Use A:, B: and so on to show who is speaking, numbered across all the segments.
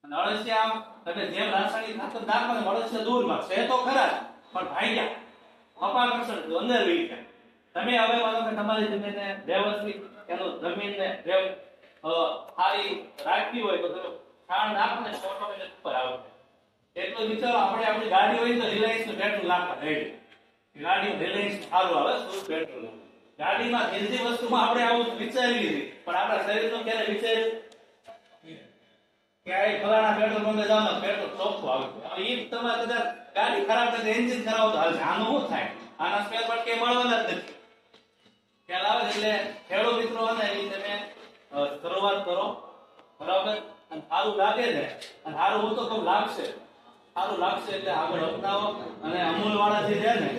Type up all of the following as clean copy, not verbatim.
A: અને અળસિયા તમે જેમ રાસાયણિક ખાતર નાખો ને અળસિયા દૂર ભાગશે તો ખરા પણ ભાગ્યા કપા કરશે તો અંદર વહી જાય. તમે હવે માનો કે તમારી જમીનને વ્યવસ્થિત એનો જમીનને સારી રાખવી હોય તો તમે છાણ નાખો ને ઓટોમેટિક ઉપર આવે. એટલું વિચારો આપણે આપણી ગાડી હોય તો રિલાયન્સ નું પેટ્રોલ નાખવા રેડી. ગાડી રિલાયન્સ સારું આવે શું પેટ્રોલ. ગાડીમાં ધીરજી વસ્તુમાં આપણે આવું વિચારી લીધી પણ આપણા શરીરનું ક્યારે વિચાર્યું ક્યાંય ફલાણા પેટ્રોલ પંપે જાવ ને પેટ્રોલ ચોખ્ખું આવે. એ તમારે કદાચ ગાડી ખરાબ થાય એન્જિન ખરાબ તો હાલશે. આનું શું થાય? આના સ્પેર પાર્ટ કે મળવાના જ નથી. ખ્યાલ આવે એટલે ખેડૂત મિત્રો અને એ તમે શરૂઆત કરો બરાબર અને સારું લાગે છે અને સારું હું તો કહું લાગશે. સારું લાગશે એટલે આગળ અપનાવો. અને અમૂલ વાળા જે છે ને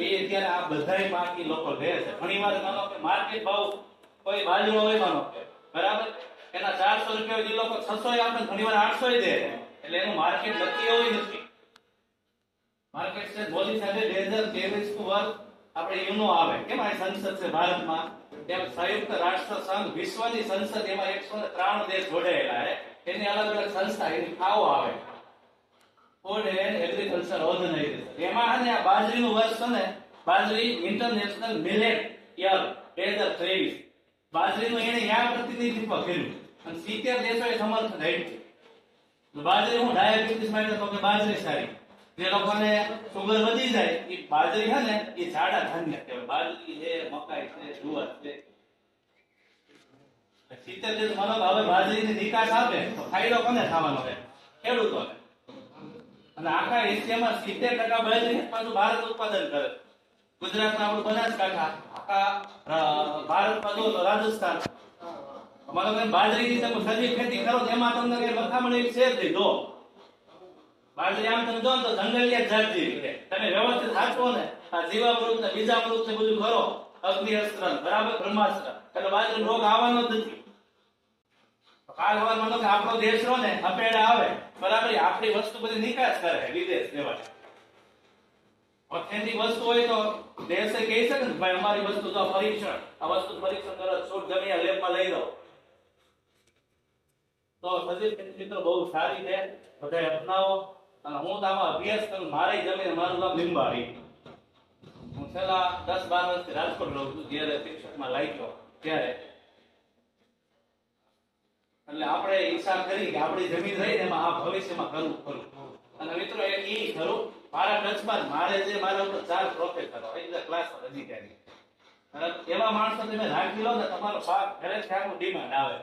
A: એ અત્યારે આ બધાય પાકી લોકો લે છે. ઘણી વાર માનો કે માર્કેટ ભાવ કોઈ બાજુનો હોય માનો કે બરાબર એના 400 રૂપિયા જે લોકો 600 આપે ઘણી વાર 800 દે એટલે એનું માર્કેટ નક્કી એવું નથી. માર્કેટ છે મોદી સાહેબે 2023 નું વર્ષ આપણે યુનો આવે કેમ આ સંસદ છે ભારતમાં તેમ સંયુક્ત રાષ્ટ્ર સંઘ વિશ્વની સંસદ એમાં 193 દેશ જોડાયેલા છે. એની અલગ અલગ સંસ્થા એની ખાઓ આવે ફૂડ એન્ડ એગ્રીકલ્ચર ઓર્ગેનાઇઝેશન એમાં ને આ બાજરીનું વર્ષ છે ને બાજરી ઇન્ટરનેશનલ મિલેટ યર 2023 બાજરીનું એને યા પ્રતિનિધિત્વ કર્યું અને 70 દેશોએ સમર્થન આપ્યું. બાજરી હું ડાયાબિટીસ માટે તો કે બાજરી સારી. જે લોકોને સુગર વધી જાય એ બાજરી છે ને એ જાડા ધાન્ય કહેવાય. બાજરી છે મકાઈ છે જુવાર છે 70 દેશ માનો હવે બાજરીની નિકાસ આપે તો ફાયદો કોને થવાનો છે? ખેડૂતોને. અને આખા એશિયામાં 70% બાજરી પાછું ભારત ઉત્પાદન કરે. ગુજરાતમાં આપણું બનાસકાંઠા આખા ભારતમાં જો તો રાજસ્થાન અમારો કે બાજરીની તમે સજીવ ખેતી કરો તો એમાં તમને કઈ મથામણ છે જ નહીં. જો બાજરી આમ તમે જો તો જંગલિયા જાત જેવી છે. તમે વ્યવસ્થિત સાચવો ને આ જીવામૃત ને બીજામૃત ને બધું કરો અગ્નિ અસ્ત્ર બરાબર બ્રહ્માસ્ત્ર એટલે બાજરી રોગ આવવાનો જ નથી. કાલ હવાર માનો કે આપણો દેશ રો ને અપેડા આવે બરાબર આપણી વસ્તુ બધી નિકાસ કરે વિદેશ લેવા. ઓથેન્ટિક વસ્તુ હોય તો દેશે કહી શકે ને ભાઈ અમારી વસ્તુ તો પરીક્ષણ આ વસ્તુ પરીક્ષણ કરો છોડ ગમે લેબમાં લઈ લો તો સજીવ ખેતી મિત્રો બહુ સારી છે. બધા અપનાવો. અને હું તો આમાં અભ્યાસ કરું. મારી જમીન મારું નામ લીંબાડી. હું છેલ્લા 10-12 વર્ષથી રાજકોટ રહું છું. જ્યારે શિક્ષકમાં લાગ્યો ત્યારે એટલે આપણે હિસાબ કરી કે આપણી જમીન રહી ને એમાં આ ભવિષ્યમાં કરવું ખરું. અને મિત્રો એક ઈ ખરું મારા ટચમાં મારે જે મારા ઉપર 4 પ્રોફેસરો એટલે ક્લાસ અધિકારી એવા માણસો તમે રાખી લો ને તમારો પાક ઘરેથી આખું ડિમાન્ડ આવે.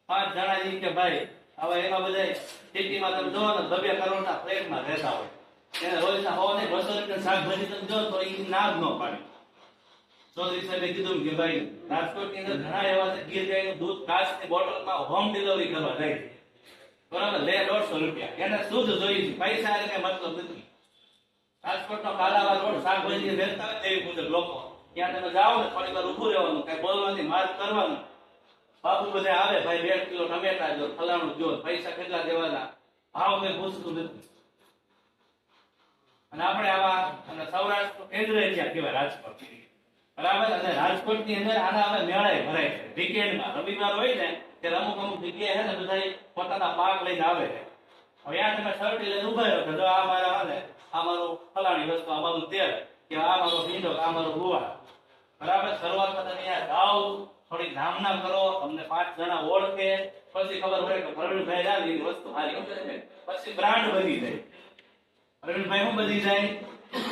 A: 5 જણા ઈ કે ભાઈ હવે એમાં બધા સિટીમાં તમે જો ને 2 કરોડના ફ્લેટમાં રહેતા હોય એને રોજના 100 ને 200 રૂપિયા શાકભાજી તમે જો તો ઈ ના જ ન પાડે. ચૌધરી સાહેબે કીધું કે ભાઈ રાજકોટની અંદર ઘણા એવા છે ગીર ગાયનું દૂધ કાચની બોટલમાં હોમ ડિલિવરી કરવા જાય છે બરાબર લે 150 રૂપિયા એને શુદ્ધ જોઈએ છે પૈસા એને મતલબ નથી. રાજકોટનો કાલાવા રોડ શાકભાજી વેચતા હોય તેવી મુજબ લોકો ત્યાં તમે જાઓ ને થોડી વાર ઊભું રહેવાનું કઈ બોલવાની માર્ક કરવાનું બાપુ બધા આવે ભાઈ 2 કિલો ટમેટા જો ફલાણું જો પૈસા કેટલા દેવાના ભાવ કઈ પૂછતું નથી. અને આપણે આવા અને સૌરાષ્ટ્ર કેન્દ્ર ત્યાં કહેવાય રાજકોટ બરાબર. અને રાજકોટની અંદર આના અમે મેળાએ ભરાય છે વીકેન્ડમાં રવિવાર હોય ને ત્યારે અમુક જગ્યાએ છે ને બધા પોતાના પાક લઈને આવે છે. હવે ત્યાં તમે શર્ટી લઈને ઉભા રહ્યો કે જો આ મારા ને આ મારું ફલાણી વસ્તુ આ મારું તેલ કે આ મારો ભીંડો આ મારો ગુવાર બરાબર. શરૂઆતમાં તમે અહીંયા જાઓ થોડી નામના કરો તમને 5 જણા ઓળખે પછી ખબર પડે કે પ્રવીણભાઈ જાવ એ વસ્તુ સારી પછી બ્રાન્ડ બની જાય. પ્રવીણભાઈ શું બની જાય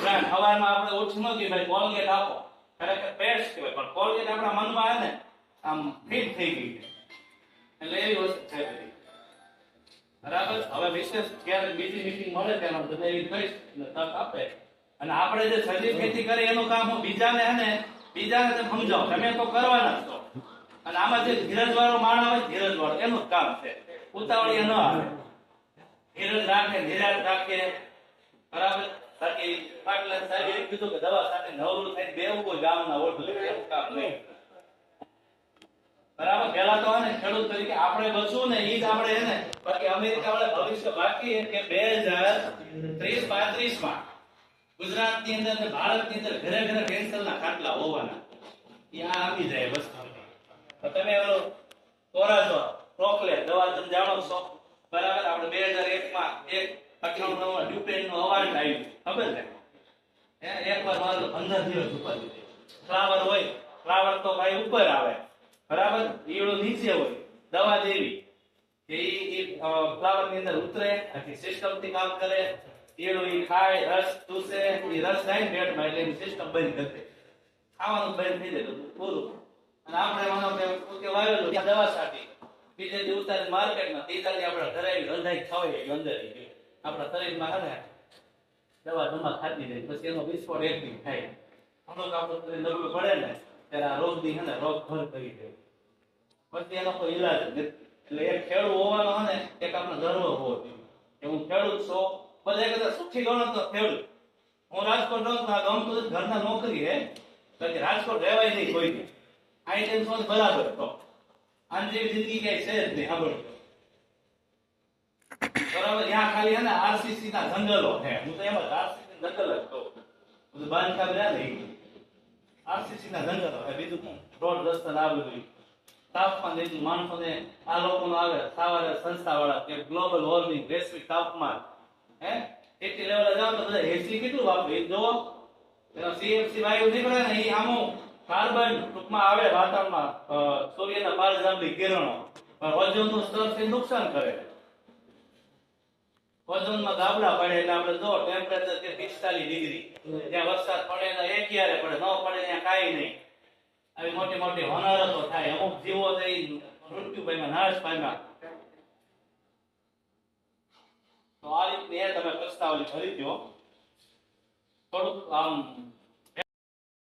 A: બ્રાન્ડ. સવારમાં આપણે ઓછું નથી ભાઈ કોલગેટ આપો ખરેખર પેસ્ટ કહેવાય પણ કોલગેટ આપણા મનમાં આવે ને આમ ફિટ થઈ ગઈ છે એટલે એવી વસ્તુ છે બધી બરાબર. હવે વિશેષ ક્યારે બીજી મીટિંગ મળે ત્યારે બધા એવી કહીશ તક આપે. અને આપણે જે સજીવ ખેતી કરી એનું કામ હું બીજાને સમજાવો તમે તો કરવાના છો. અને આમાં જે ધીરજ વાળો માણસ હોય ધીરજ વાળો એનું જ કામ છે. ઉતાવળિયા ન આવે ધીરજ રાખે નિરાશ રાખે બરાબર. બાકી પાટલા સાહેબ એ કીધું કે દવા સાથે નવરું થાય બેવું કોઈ ગામના ઓળખ એવું કામ નહીં બરાબર. પેલા તો ને ખેડૂત તરીકે આપણે બચવું ને ઈ જ આપણે હે ને બાકી અમેરિકા વાળા ભવિષ્ય બાકી કે 2030-35 માં ગુજરાતની અંદર ને ભારતની અંદર ઘરે ઘરે કેન્સરના ખાટલા હોવાના ત્યાં આવી જાય વસ્તુ. તો તમે ઓલો કોરાજો પ્રોક્લેર દવા તમે જાણો છો બરાબર. આપણે 2001 માં એક 98 ડ્યુપેનનું અવાર્ડ આવ્યું, ખબર છે? એકવાર મારું 15 દિવસ ઉપર ફ્લાવર હોય, ફ્લાવર તો ભાઈ ઉપર આવે, બરાબર, ઈયળો નીચે હોય, દવા દેવી કે ઈ ફ્લાવર ની અંદર ઉતરે, આખી સિસ્ટમ થી કામ કરે, ઈયળો ઈ ખાય, રસ ચૂસે, ઈ રસ જાય પેટમાં એટલે એની સિસ્ટમ બંધ કરી દે, ખાવાનું બંધ થઈ જાય પૂરું. અને આપણે માનો કે વાવેલું ત્યાં દવા છાંટી, બીજે દી ઉતારી માર્કેટમાં, ત્રીજા આપણે ઘરે રંધાઈ ખવાય અંદર આપણા શરીરમાં હે ને દવા જમા ખાતી જાય, પછી એનો વિસ્ફોટ એકથી થાય. અમુક આપણું શરીર નબળું પડે ને ત્યારે આ રોગ ની હે ને રોગ ભર કરી દે, પછી એનો કોઈ ઈલાજ નથી. એટલે એક ખેડૂત હોવાનો હે ને એક આપણો ગર્વ હોવો જોઈએ કે હું ખેડૂત છું. બધા કદાચ સુખી ગણો તો ખેડૂત. હું રાજકોટ રહું છું, આ ગમતું ઘરના નોકરી હે, પછી રાજકોટ રહેવાય નહીં કોઈ દી. આ ટેન્શન બરાબર તો આની જેવી જિંદગી કઈ છે જ નહીં. સાંભળજો બરાબર. ત્યાં ખાલી હે ને આરસીસી ના જંગલો છે, હું તો એમ જ આરસીસી જંગલ જ કહું, બધું બાંધકામ રહ્યા ને આરસીસી ના જંગલો છે, બીજું શું રોડ રસ્તા ના બધું તાપમાન એટલું માણસોને આ લોકોનો આવે સવારે સંસ્થા વાળા કે ગ્લોબલ વોર્મિંગ, વૈશ્વિક તાપમાન હે એટલી લેવલે જાવ તો બધા એસી કેટલું વાપરે એ જોવો. એનો સીએફસી વાયુ નીકળે ને એ આમું કાર્બન ટૂંકમાં આવે વાતાવરણમાં, સૂર્યના પારજાંબી કિરણો, પણ ઓઝોનનું સ્તરથી નુકસાન કરે. ઓઝોનમાં ગાબડા પડે એટલે આપણે જો ટેમ્પરેચર કે 45 ડિગ્રી, જ્યાં વરસાદ પડે ને એક ક્યારે પડે, ન પડે ત્યાં કાંઈ નહીં. આવી મોટી મોટી હોનારતો થાય, અમુક જીવો થઈ મૃત્યુ પામ્યા, નાશ પામ્યા. તો આ રીતની તમે પ્રસ્તાવલી ભરી દો, થોડુંક આમ